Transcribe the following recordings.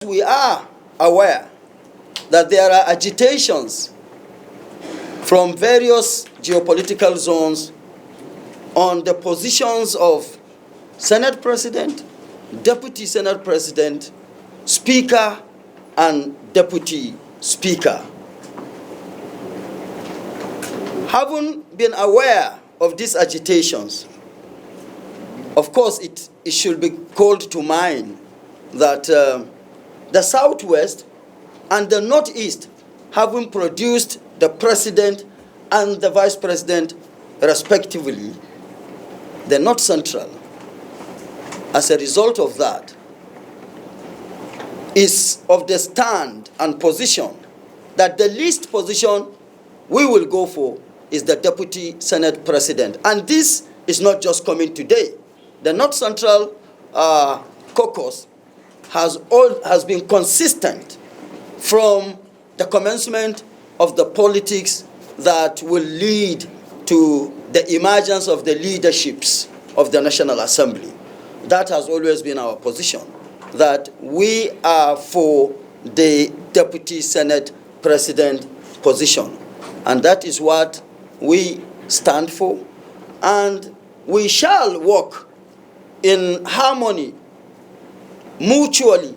We are aware that there are agitations from various geopolitical zones on the positions of Senate President, Deputy Senate President, Speaker, and Deputy Speaker. Having been aware of these agitations, of course, it should be called to mind that the Southwest and the Northeast, having produced the President and the Vice President respectively, the North Central, as a result of that, is of the stand and position that the least position we will go for is the Deputy Senate President. And this is not just coming today. The North Central caucus has been consistent from the commencement of the politics that will lead to the emergence of the leaderships of the National Assembly. That has always been our position, that we are for the Deputy Senate President position. And that is what we stand for. And we shall work in harmony, mutually,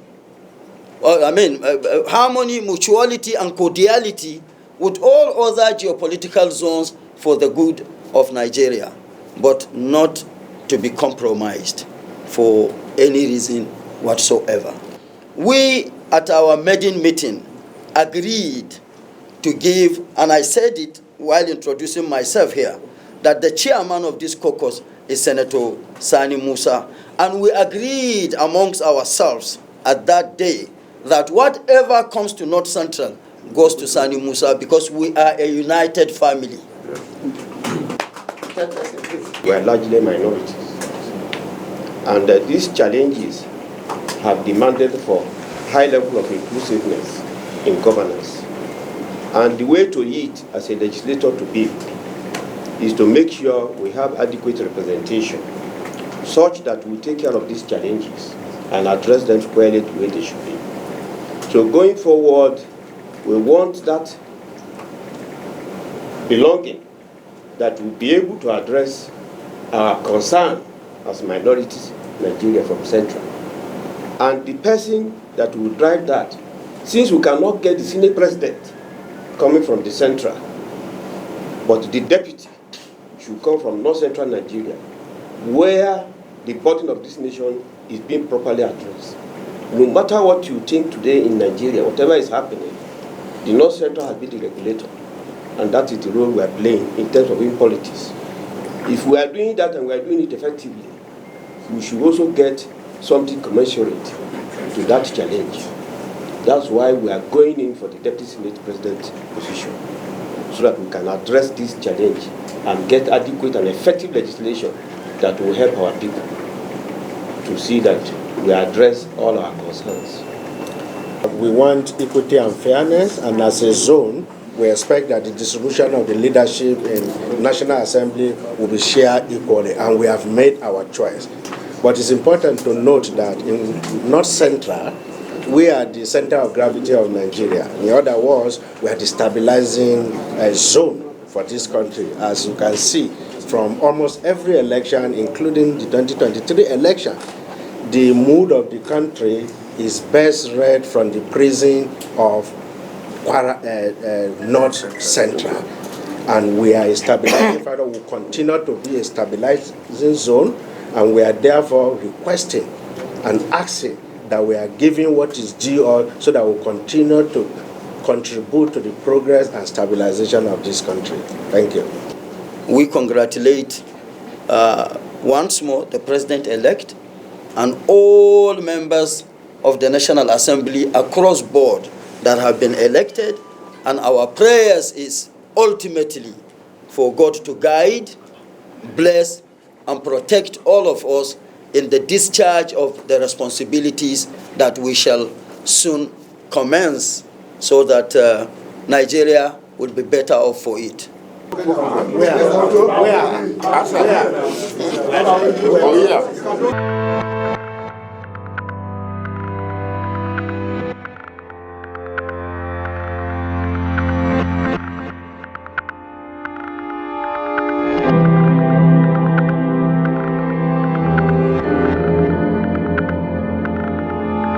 harmony, mutuality, and cordiality with all other geopolitical zones for the good of Nigeria, but not to be compromised for any reason whatsoever. We, at our maiden meeting, agreed to give, and I said it while introducing myself here, that the chairman of this caucus is Senator Sani Musa, and we agreed amongst ourselves at that day that whatever comes to North Central goes to Sani Musa, because we are a united family. We are largely minorities, and these challenges have demanded for high level of inclusiveness in governance. And the way to it as a legislator to be is to make sure we have adequate representation such that we take care of these challenges and address them squarely the way they should be. So going forward, we want that belonging, that we'll be able to address our concern as minorities in Nigeria from Central. And the person that will drive that, since we cannot get the Senate President coming from the Central, but the deputy should come from North Central Nigeria, where the burden of this nation is being properly addressed. No matter what you think today in Nigeria, whatever is happening, the North Central has been the regulator, and that is the role we are playing in terms of in politics. If we are doing that and we are doing it effectively, we should also get something commensurate to that challenge. That's why we are going in for the Deputy Senate President position, so that we can address this challenge and get adequate and effective legislation that will help our people to see that we address all our concerns. We want equity and fairness, and as a zone, we expect that the distribution of the leadership in National Assembly will be shared equally, and we have made our choice. But it's important to note that in North Central, we are the center of gravity of Nigeria. In other words, we are the stabilizing zone for this country. As you can see, from almost every election, including the 2023 election, the mood of the country is best read from the prison of North Central. And we are a stabilizing factor. We will continue to be a stabilizing zone, and we are therefore requesting and asking that we are giving what is due, so that we continue to contribute to the progress and stabilization of this country. Thank you. We congratulate once more the President-elect and all members of the National Assembly across board that have been elected, and our prayers is ultimately for God to guide, bless, and protect all of us in the discharge of the responsibilities that we shall soon commence, so that Nigeria will be better off for it. Where?